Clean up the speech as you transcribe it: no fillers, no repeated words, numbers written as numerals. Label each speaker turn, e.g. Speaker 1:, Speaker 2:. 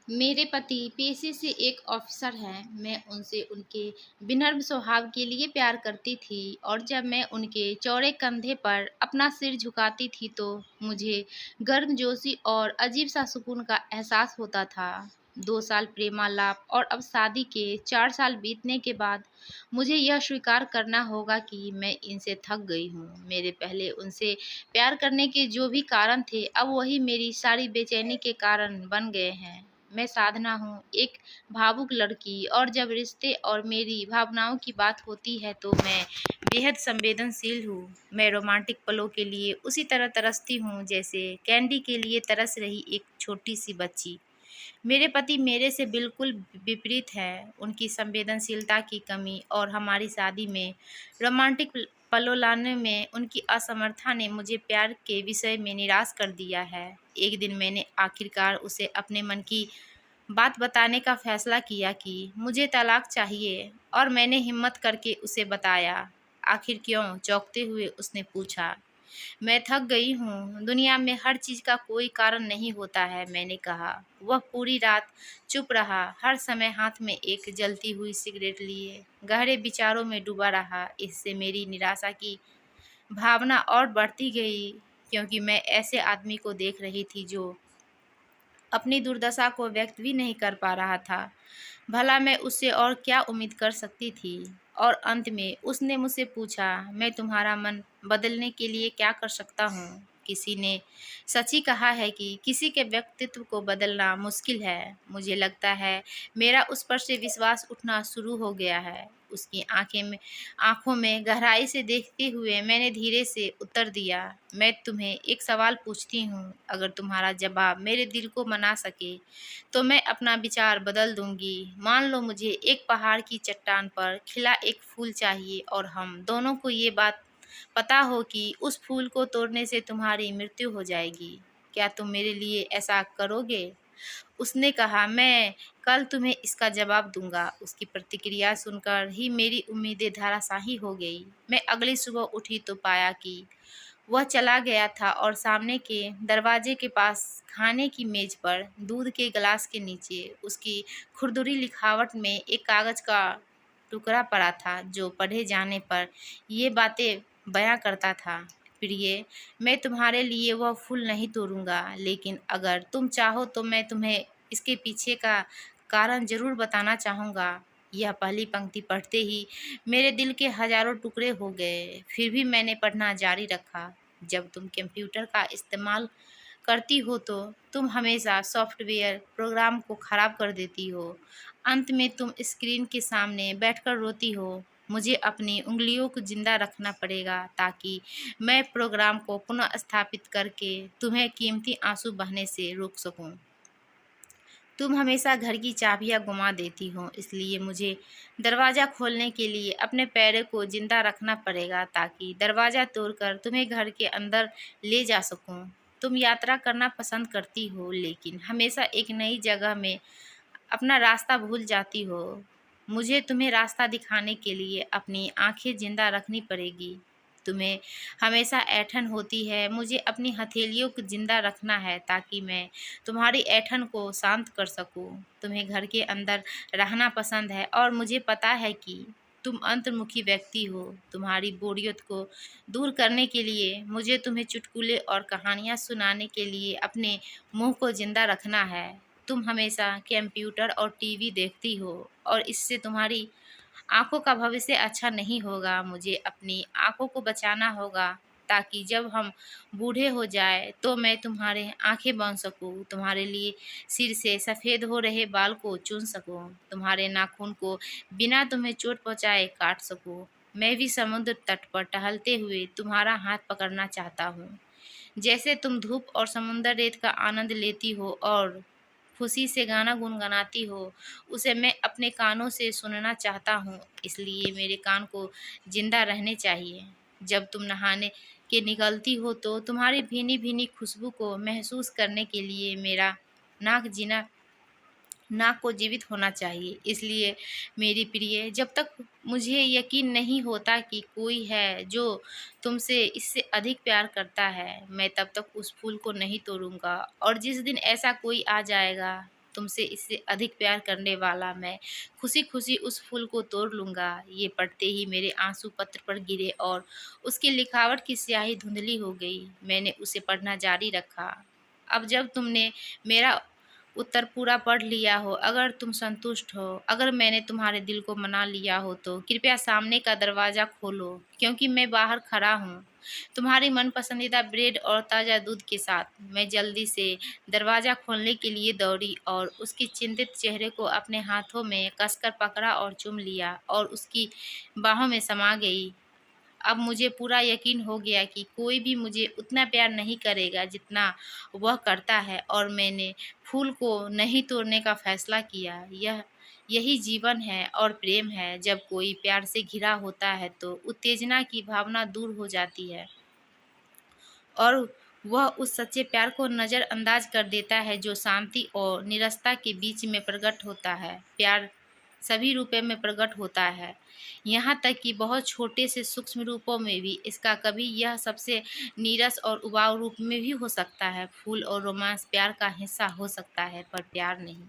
Speaker 1: मेरे पति पेशे से एक ऑफिसर हैं। मैं उनसे उनके विनम्र स्वभाव के लिए प्यार करती थी और जब मैं उनके चौड़े कंधे पर अपना सिर झुकाती थी तो मुझे गर्मजोशी और अजीब सा सुकून का एहसास होता था। 2 साल प्रेमालाप और अब शादी के 4 साल बीतने के बाद मुझे यह स्वीकार करना होगा कि मैं इनसे थक गई हूँ। मेरे पहले उनसे प्यार करने के जो भी कारण थे अब वही मेरी सारी बेचैनी के कारण बन गए हैं। मैं साधना हूँ, एक भावुक लड़की, और जब रिश्ते और मेरी भावनाओं की बात होती है तो मैं बेहद संवेदनशील हूँ। मैं रोमांटिक पलों के लिए उसी तरह तरसती हूँ जैसे कैंडी के लिए तरस रही एक छोटी सी बच्ची। मेरे पति मेरे से बिल्कुल विपरीत हैं। उनकी संवेदनशीलता की कमी और हमारी शादी में रोमांटिक पलों लाने में उनकी असमर्थता ने मुझे प्यार के विषय में निराश कर दिया है। एक दिन मैंने आखिरकार उसे अपने मन की बात बताने का फैसला किया कि मुझे तलाक चाहिए और मैंने हिम्मत करके उसे बताया। आखिर क्यों? चौंकते हुए उसने पूछा। मैं थक गई हूँ, दुनिया में हर चीज़ का कोई कारण नहीं होता है, मैंने कहा। वह पूरी रात चुप रहा, हर समय हाथ में एक जलती हुई सिगरेट लिए गहरे विचारों में डूबा रहा। इससे मेरी निराशा की भावना और बढ़ती गई क्योंकि मैं ऐसे आदमी को देख रही थी जो अपनी दुर्दशा को व्यक्त भी नहीं कर पा रहा था। भला मैं उससे और क्या उम्मीद कर सकती थी? और अंत में उसने मुझसे पूछा, मैं तुम्हारा मन बदलने के लिए क्या कर सकता हूँ? किसी ने सच ही कहा है कि किसी के व्यक्तित्व को बदलना मुश्किल है। मुझे लगता है मेरा उस पर से विश्वास उठना शुरू हो गया है। उसकी आंखों में गहराई से देखते हुए मैंने धीरे से उत्तर दिया, मैं तुम्हें एक सवाल पूछती हूँ। अगर तुम्हारा जवाब मेरे दिल को मना सके तो मैं अपना विचार बदल दूंगी। मान लो मुझे एक पहाड़ की चट्टान पर खिला एक फूल चाहिए और हम दोनों को ये बात पता हो कि उस फूल को तोड़ने से तुम्हारी मृत्यु हो जाएगी। क्या तुम मेरे लिए ऐसा करोगे? उसने कहा, मैं कल तुम्हें इसका जवाब दूंगा। उसकी प्रतिक्रिया सुनकर ही मेरी उम्मीदें धराशायी हो गई। मैं अगली सुबह उठी तो पाया कि वह चला गया था और सामने के दरवाजे के पास खाने की मेज पर दूध के गिलास के नीचे उसकी खुरदुरी लिखावट में एक कागज का टुकड़ा पड़ा था जो पढ़े जाने पर ये बातें बयां करता था। प्रिय, मैं तुम्हारे लिए वह फूल नहीं तोड़ूंगा, लेकिन अगर तुम चाहो तो मैं तुम्हें इसके पीछे का कारण जरूर बताना चाहूँगा। यह पहली पंक्ति पढ़ते ही मेरे दिल के हजारों टुकड़े हो गए। फिर भी मैंने पढ़ना जारी रखा। जब तुम कंप्यूटर का इस्तेमाल करती हो तो तुम हमेशा सॉफ्टवेयर प्रोग्राम को खराब कर देती हो। अंत में तुम स्क्रीन के सामने बैठकर रोती हो। मुझे अपनी उंगलियों को जिंदा रखना पड़ेगा ताकि मैं प्रोग्राम को पुनः स्थापित करके तुम्हें कीमती आंसू बहने से रोक सकूं। तुम हमेशा घर की चाबियां गुमा देती हो, इसलिए मुझे दरवाज़ा खोलने के लिए अपने पैरों को जिंदा रखना पड़ेगा ताकि दरवाज़ा तोड़कर तुम्हें घर के अंदर ले जा सकूं। तुम यात्रा करना पसंद करती हो लेकिन हमेशा एक नई जगह में अपना रास्ता भूल जाती हो। मुझे तुम्हें रास्ता दिखाने के लिए अपनी आंखें जिंदा रखनी पड़ेगी। तुम्हें हमेशा ऐंठन होती है, मुझे अपनी हथेलियों को जिंदा रखना है ताकि मैं तुम्हारी ऐंठन को शांत कर सकूं। तुम्हें घर के अंदर रहना पसंद है और मुझे पता है कि तुम अंतर्मुखी व्यक्ति हो। तुम्हारी बोरियत को दूर करने के लिए मुझे तुम्हें चुटकुले और कहानियाँ सुनाने के लिए अपने मुंह को जिंदा रखना है। तुम हमेशा कंप्यूटर और टीवी देखती हो और इससे तुम्हारी आंखों का भविष्य अच्छा नहीं होगा। मुझे अपनी आंखों को बचाना होगा ताकि जब हम बूढ़े हो जाए तो मैं तुम्हारे आंखें बन सकूं, तुम्हारे लिए सिर से सफ़ेद हो रहे बाल को चुन सकूं, तुम्हारे नाखून को बिना तुम्हें चोट पहुंचाए काट सकूं। मैं भी समुद्र तट पर टहलते हुए तुम्हारा हाथ पकड़ना चाहता हूँ। जैसे तुम धूप और समुंदर रेत का आनंद लेती हो और खुशी से गाना गुनगुनाती हो, उसे मैं अपने कानों से सुनना चाहता हूँ, इसलिए मेरे कान को जिंदा रहने चाहिए। जब तुम नहाने के निकलती हो तो तुम्हारी भीनी भीनी खुशबू को महसूस करने के लिए मेरा नाक जीना नाक को जीवित होना चाहिए। इसलिए मेरी प्रिय, जब तक मुझे यकीन नहीं होता कि कोई है जो तुमसे इससे अधिक प्यार करता है, मैं तब तक उस फूल को नहीं तोड़ूंगा। और जिस दिन ऐसा कोई आ जाएगा तुमसे इससे अधिक प्यार करने वाला, मैं खुशी-खुशी उस फूल को तोड़ लूँगा। ये पढ़ते ही मेरे आँसू पत्र पर गिरे और उसकी लिखावट की स्याही धुंधली हो गई। मैंने उसे पढ़ना जारी रखा। अब जब तुमने मेरा उत्तर पूरा पढ़ लिया हो, अगर तुम संतुष्ट हो, अगर मैंने तुम्हारे दिल को मना लिया हो तो कृपया सामने का दरवाज़ा खोलो, क्योंकि मैं बाहर खड़ा हूँ, तुम्हारी मन पसंदीदा ब्रेड और ताज़ा दूध के साथ। मैं जल्दी से दरवाज़ा खोलने के लिए दौड़ी और उसके चिंतित चेहरे को अपने हाथों में कसकर पकड़ा और चूम लिया और उसकी बाहों में समा गई। अब मुझे पूरा यकीन हो गया कि कोई भी मुझे उतना प्यार नहीं करेगा जितना वह करता है, और मैंने फूल को नहीं तोड़ने का फैसला किया। यही जीवन है और प्रेम है। जब कोई प्यार से घिरा होता है तो उत्तेजना की भावना दूर हो जाती है और वह उस सच्चे प्यार को नज़रअंदाज कर देता है जो शांति और निरस्ता के बीच में प्रकट होता है। प्यार सभी रूपों में प्रकट होता है, यहाँ तक कि बहुत छोटे से सूक्ष्म रूपों में भी। इसका कभी यह सबसे नीरस और उबाऊ रूप में भी हो सकता है। फूल और रोमांस प्यार का हिस्सा हो सकता है, पर प्यार नहीं।